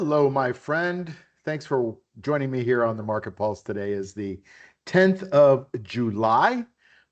Hello, my friend. Thanks for joining me here on the Market Pulse. Today is the 10th of July.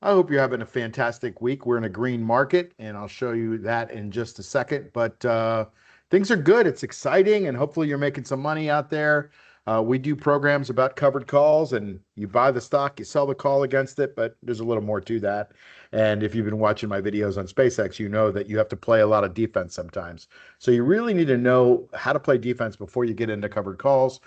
I hope you're having a fantastic week. We're in a green market, and I'll show you that in just a second. But things are good. It's exciting, and hopefully you're making some money out there. We do programs about covered calls, and you buy the stock, you sell the call against it, but there's a little more to that. And if you've been watching my videos on SpaceX, you know that you have to play a lot of defense sometimes. So you really need to know how to play defense before you get into covered calls.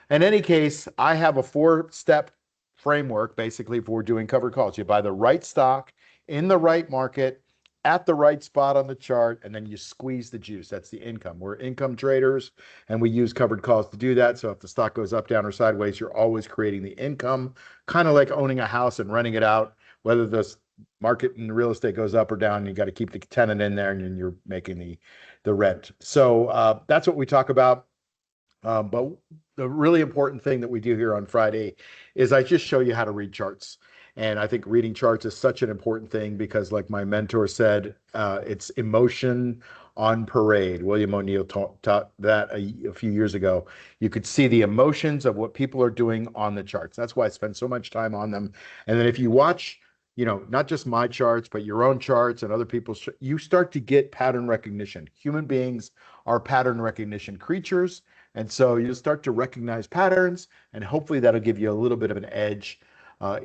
In any case, I have a four-step framework basically for doing covered calls. You buy the right stock in the right market at the right spot on the chart, and then you squeeze the juice. That's the income. We're income traders, and we use covered calls to do that. So if the stock goes up, down, or sideways, you're always creating the income, kind of like owning a house and renting it out, whether the market and real estate goes up or down, you got to keep the tenant in there, and then you're making the rent. So that's what we talk about. But the really important thing that we do here on Friday is I just show you how to read charts. And I think reading charts is such an important thing because, like my mentor said, it's emotion on parade. William O'Neill taught that a few years ago. You could see the emotions of what people are doing on the charts. That's why I spend so much time on them. And then if you watch, not just my charts, but your own charts and other people's, you start to get pattern recognition. Human beings are pattern recognition creatures. And so you'll start to recognize patterns, and hopefully that'll give you a little bit of an edge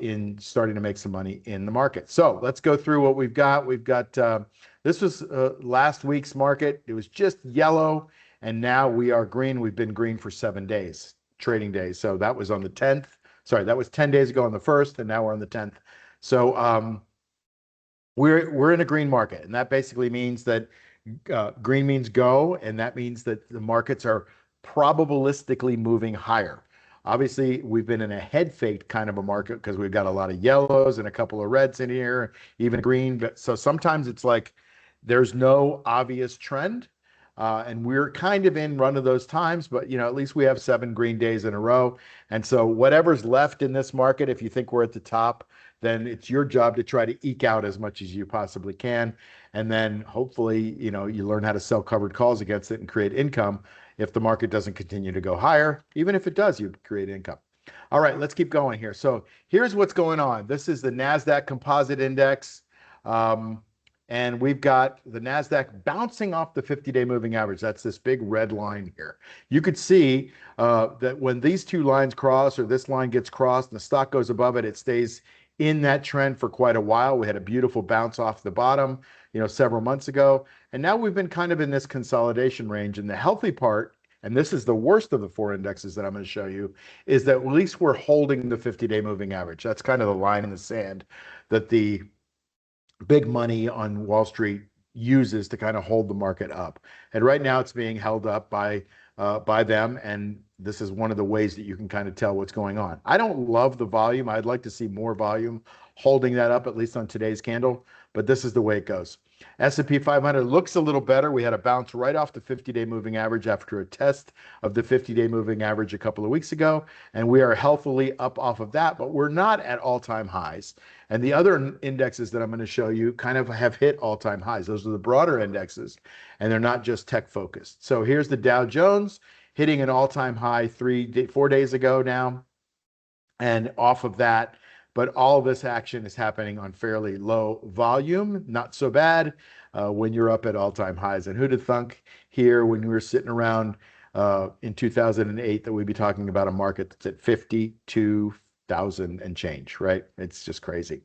in starting to make some money in the market. So let's go through what we've got. This was last week's market. It was just yellow, and now we are green. We've been green for 7 days, trading days. So that was on the 10th. Sorry, that was 10 days ago on the 1st, and now we're on the 10th. So we're in a green market, and that basically means that green means go, and that means that the markets are probabilistically moving higher. Obviously, we've been in a head fake kind of a market because we've got a lot of yellows and a couple of reds in here, even green. But so sometimes it's like there's no obvious trend. And we're kind of in one of those times, but at least we have 7 green days in a row. And so whatever's left in this market, if you think we're at the top, then it's your job to try to eke out as much as you possibly can. And then hopefully, you learn how to sell covered calls against it and create income if the market doesn't continue to go higher. Even if it does, you create income. All right, let's keep going here. So here's what's going on. This is the NASDAQ Composite Index. And we've got the NASDAQ bouncing off the 50-day moving average. That's this big red line here. You could see that when these two lines cross, or this line gets crossed and the stock goes above it, it stays in that trend for quite a while. We had a beautiful bounce off the bottom, several months ago. And now we've been kind of in this consolidation range. And the healthy part, and this is the worst of the 4 indexes that I'm going to show you, is that at least we're holding the 50-day moving average. That's kind of the line in the sand that the big money on Wall Street uses to kind of hold the market up. And right now it's being held up by them. And this is one of the ways that you can kind of tell what's going on. I don't love the volume. I'd like to see more volume holding that up, at least on today's candle, but this is the way it goes. S&P 500 looks a little better. We had a bounce right off the 50-day moving average after a test of the 50-day moving average a couple of weeks ago, and we are healthily up off of that, but we're not at all-time highs. And the other indexes that I'm going to show you kind of have hit all-time highs. Those are the broader indexes, and they're not just tech-focused. So here's the Dow Jones hitting an all-time high 4 days ago now, and off of that. But all this action is happening on fairly low volume. Not so bad when you're up at all-time highs. And who'd have thunk here when we were sitting around in 2008 that we'd be talking about a market that's at 52,000 and change, right? It's just crazy.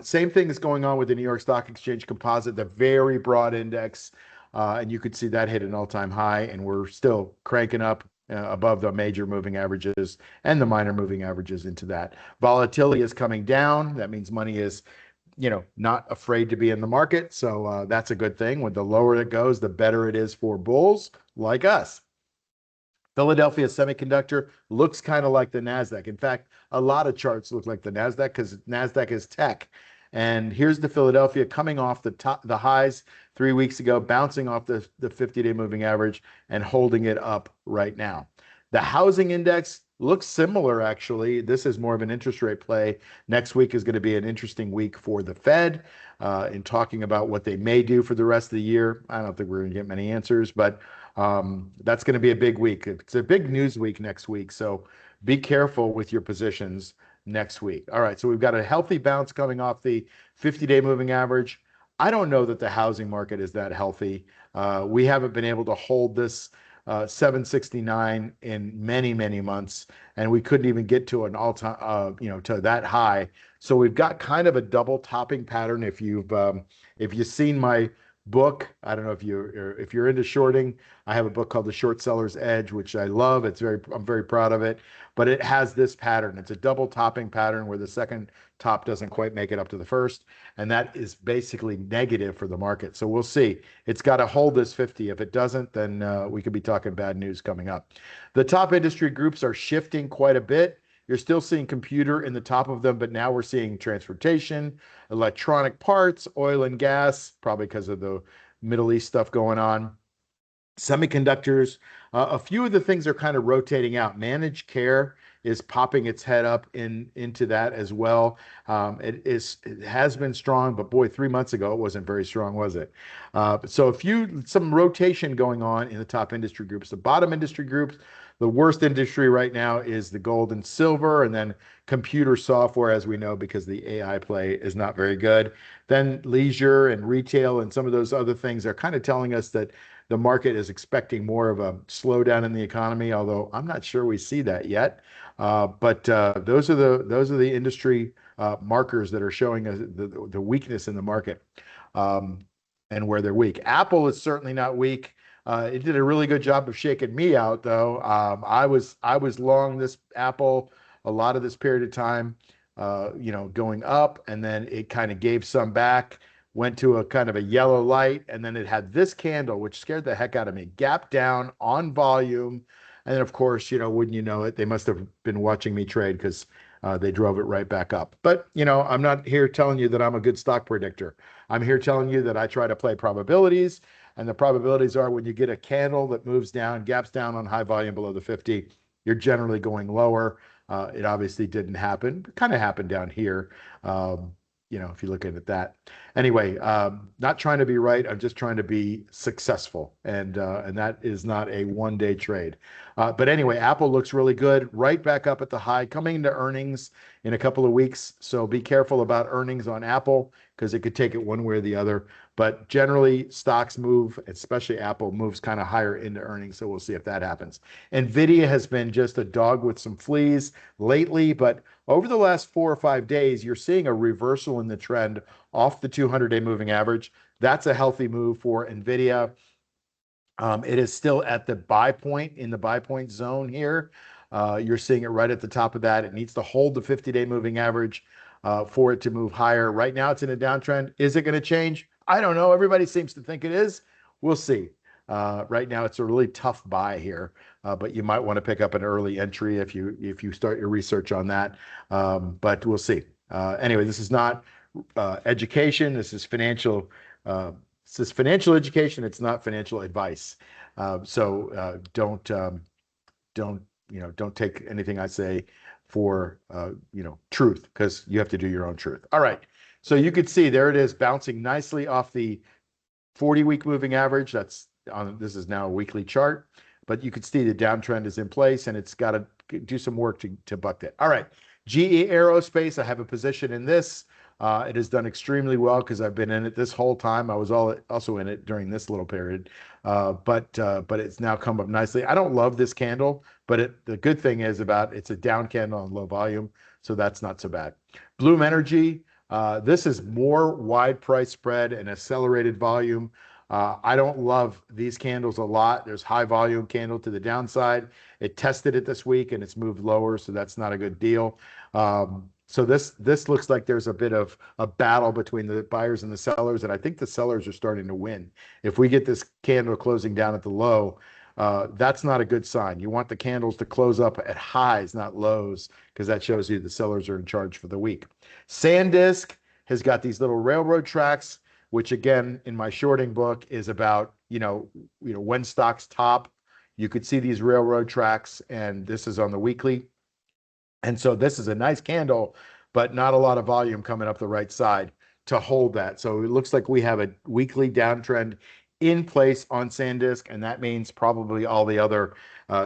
Same thing is going on with the New York Stock Exchange Composite, the very broad index. And you could see that hit an all-time high, and we're still cranking up above the major moving averages and the minor moving averages into that. Volatility is coming down. That means money is, not afraid to be in the market. So that's a good thing. When the lower it goes, the better it is for bulls like us. Philadelphia Semiconductor looks kind of like the NASDAQ. In fact, a lot of charts look like the NASDAQ because NASDAQ is tech. And here's the Philadelphia coming off the highs 3 weeks ago, bouncing off the 50-day moving average and holding it up right now. The housing index looks similar, actually. This is more of an interest rate play. Next week is going to be an interesting week for the Fed in talking about what they may do for the rest of the year. I don't think we're going to get many answers, but That's going to be a big week. It's a big news week next week. So be careful with your positions next week. All right. So we've got a healthy bounce coming off the 50-day moving average. I don't know that the housing market is that healthy. We haven't been able to hold this 769 in many, many months, and we couldn't even get to an all-time, to that high. So we've got kind of a double topping pattern. If you've seen my book, I don't know if you're into shorting. I have a book called The Short Seller's Edge, which I love. I'm very proud of it, but it has this pattern. It's a double topping pattern where the second top doesn't quite make it up to the first, and that is basically negative for the market. So we'll see. It's got to hold this 50. If it doesn't, then we could be talking bad news coming up. The top industry groups are shifting quite a bit. You're still seeing computer in the top of them, but now we're seeing transportation, electronic parts, oil and gas, probably because of the Middle East stuff going on. Semiconductors, a few of the things are kind of rotating out. Managed care is popping its head up into that as well. It has been strong, but boy, 3 months ago it wasn't very strong, was it? So some rotation going on in the top industry groups. The bottom industry groups, the worst industry right now is the gold and silver, and then computer software, as we know, because the AI play is not very good. Then leisure and retail and some of those other things are kind of telling us that the market is expecting more of a slowdown in the economy, although I'm not sure we see that yet. But those are the industry markers that are showing us the weakness in the market, and where they're weak. Apple is certainly not weak. It did a really good job of shaking me out, though. I was long this Apple a lot of this period of time, going up, and then it kind of gave some back, went to a kind of a yellow light, and then it had this candle, which scared the heck out of me. Gap down on volume, and then of course, wouldn't you know it, they must have been watching me trade because they drove it right back up. But I'm not here telling you that I'm a good stock predictor. I'm here telling you that I try to play probabilities, and the probabilities are when you get a candle that moves down, gaps down on high volume below the 50, you're generally going lower. It obviously didn't happen. It kind of happened down here. If you look at that. Anyway, not trying to be right. I'm just trying to be successful, and that is not a one-day trade. But anyway, Apple looks really good, right back up at the high, coming into earnings in a couple of weeks. So be careful about earnings on Apple because it could take it one way or the other. But generally, stocks move, especially Apple moves kind of higher into earnings. So we'll see if that happens. NVIDIA has been just a dog with some fleas lately, but over the last 4 or 5 days, you're seeing a reversal in the trend off the 200-day moving average. That's a healthy move for NVIDIA. It is still at the buy point, in the buy point zone here. You're seeing it right at the top of that. It needs to hold the 50-day moving average for it to move higher. Right now, it's in a downtrend. Is it going to change? I don't know. Everybody seems to think it is. We'll see. Right now, it's a really tough buy here, but you might want to pick up an early entry if you start your research on that. But we'll see. Anyway, this is not education. This is financial. This is financial education. It's not financial advice. So don't take anything I say for truth, because you have to do your own truth. All right. So you could see there it is, bouncing nicely off the 40-week moving average. This is now a weekly chart, but you could see the downtrend is in place, and it's got to do some work to buck that. All right, GE Aerospace, I have a position in this. It has done extremely well because I've been in it this whole time. I was also in it during this little period, but it's now come up nicely. I don't love this candle, but the good thing is it's a down candle on low volume, so that's not so bad. Bloom Energy, this is more wide price spread and accelerated volume. I don't love these candles a lot. There's high volume candle to the downside. It tested it this week and it's moved lower, so that's not a good deal. So this looks like there's a bit of a battle between the buyers and the sellers, and I think the sellers are starting to win. If we get this candle closing down at the low, that's not a good sign. You want the candles to close up at highs, not lows, because that shows you the sellers are in charge for the week. SanDisk has got these little railroad tracks, which again, in my shorting book, is about, when stocks top, you could see these railroad tracks, and this is on the weekly. And so this is a nice candle, but not a lot of volume coming up the right side to hold that. So it looks like we have a weekly downtrend in place on SanDisk, and that means probably all the other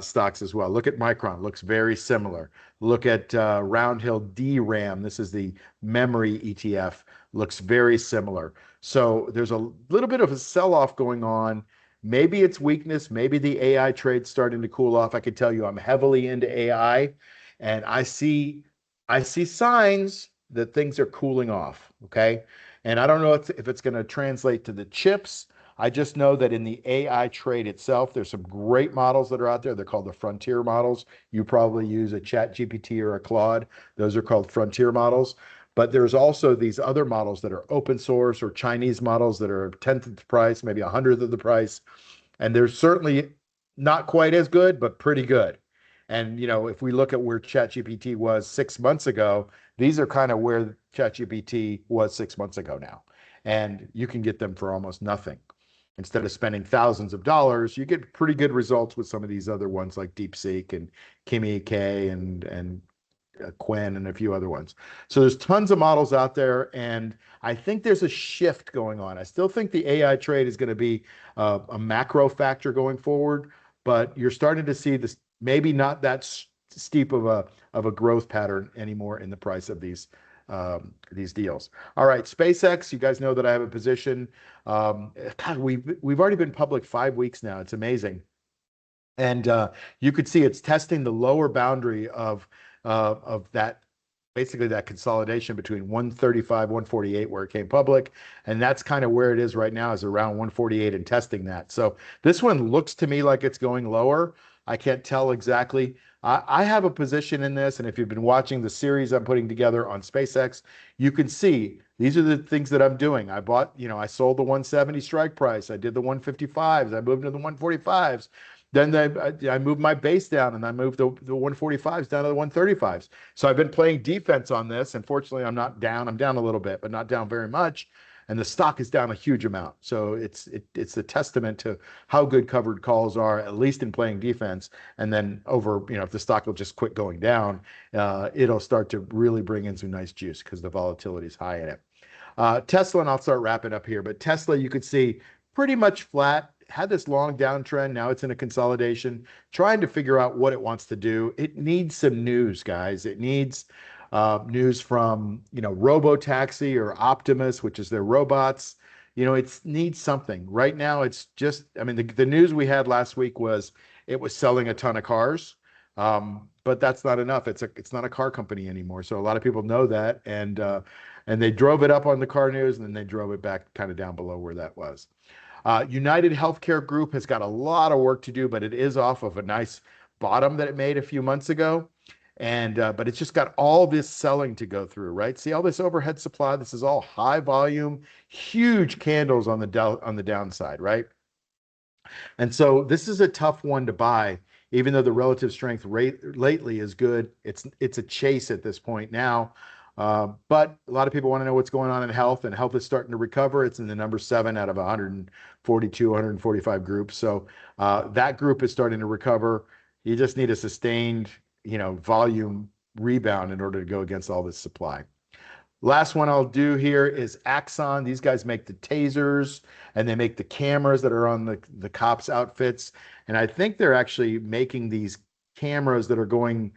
stocks as well. Look at Micron, looks very similar. Look at Round Hill DRAM. This is the memory ETF, looks very similar. So there's a little bit of a sell-off going on. Maybe it's weakness. Maybe the AI trade's starting to cool off. I can tell you I'm heavily into AI, and I see signs that things are cooling off. Okay. And I don't know if it's going to translate to the chips. I just know that in the AI trade itself, there's some great models that are out there. They're called the frontier models. You probably use a Chat GPT or a Claude. Those are called frontier models. But there's also these other models that are open source or Chinese models that are a tenth of the price, maybe a hundredth of the price. And they're certainly not quite as good, but pretty good. And if we look at where ChatGPT was 6 months ago, these are kind of where ChatGPT was 6 months ago now. And you can get them for almost nothing. Instead of spending thousands of dollars, you get pretty good results with some of these other ones like DeepSeek and Kimi K and Quinn and a few other ones. So there's tons of models out there, and I think there's a shift going on. I still think the AI trade is going to be a macro factor going forward, but you're starting to see this maybe not that steep of a growth pattern anymore in the price of these deals. All right, SpaceX. You guys know that I have a position. God, we've already been public 5 weeks now. It's amazing, and you could see it's testing the lower boundary of that, basically that consolidation between 135, 148 where it came public, and that's kind of where it is right now, is around 148 and testing that. So this one looks to me like it's going lower. I can't tell exactly. I have a position in this, and if you've been watching the series I'm putting together on SpaceX, you can see these are the things that I'm doing. I bought, I sold the 170 strike price. I did the 155s. I moved to the 145s. Then I moved my base down, and I moved the 145s down to the 135s. So I've been playing defense on this. And fortunately, I'm not down. I'm down a little bit, but not down very much. And the stock is down a huge amount. So it's a testament to how good covered calls are, at least in playing defense. And then if the stock will just quit going down, it'll start to really bring in some nice juice because the volatility is high in it. Tesla, and I'll start wrapping up here, but Tesla, you could see pretty much flat, had this long downtrend. Now it's in a consolidation, trying to figure out what it wants to do. It needs some news, guys. It needs news from, Robotaxi or Optimus, which is their robots. It needs something. Right now, it's just, the news we had last week was it was selling a ton of cars. But that's not enough. It's not a car company anymore. So a lot of people know that, and they drove it up on the car news, and then they drove it back kind of down below where that was. United Healthcare Group has got a lot of work to do, but it is off of a nice bottom that it made a few months ago. And but it's just got all this selling to go through, right? See all this overhead supply. This is all high volume, huge candles on the downside, right? And so this is a tough one to buy, even though the relative strength rate lately is good. It's a chase at this point now. But a lot of people want to know what's going on in health, and health is starting to recover. It's in the number 7 out of 142, 145 groups. So that group is starting to recover. You just need a sustained, volume rebound in order to go against all this supply. Last one I'll do here is Axon. These guys make the tasers, and they make the cameras that are on the cops' outfits. And I think they're actually making these cameras that are going,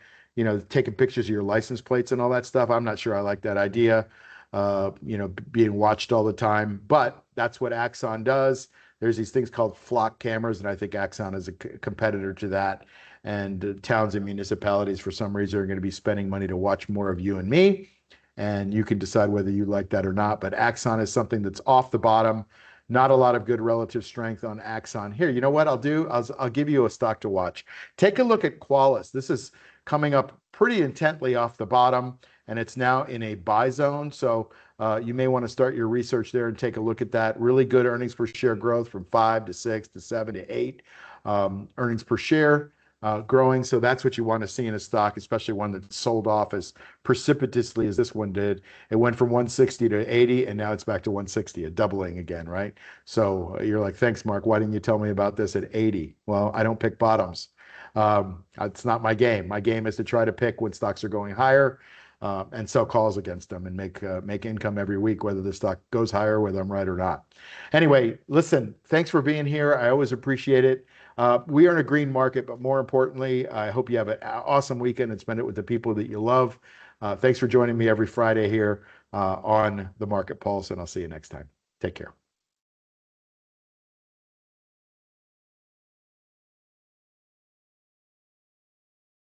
taking pictures of your license plates and all that stuff. I'm not sure I like that idea, being watched all the time, but that's what Axon does. There's these things called flock cameras, and I think Axon is a competitor to that. And towns and municipalities, for some reason, are going to be spending money to watch more of you and me. And you can decide whether you like that or not. But Axon is something that's off the bottom. Not a lot of good relative strength on Axon. Here, you know what I'll do? I'll give you a stock to watch. Take a look at Qualys. This is coming up pretty intently off the bottom, and it's now in a buy zone. So you may want to start your research there and take a look at that. Really good earnings per share growth from 5 to 6 to 7 to 8 earnings per share. Growing. So that's what you want to see in a stock, especially one that sold off as precipitously as this one did. It went from 160 to 80, and now it's back to 160, a doubling again, right? So you're like, thanks, Mark. Why didn't you tell me about this at 80? Well, I don't pick bottoms. It's not my game. My game is to try to pick when stocks are going higher. and sell calls against them and make income every week, whether the stock goes higher, whether I'm right or not. Anyway, listen, thanks for being here. I always appreciate it. We are in a green market, but more importantly, I hope you have an awesome weekend and spend it with the people that you love. Thanks for joining me every Friday here on the Market Pulse, and I'll see you next time. Take care.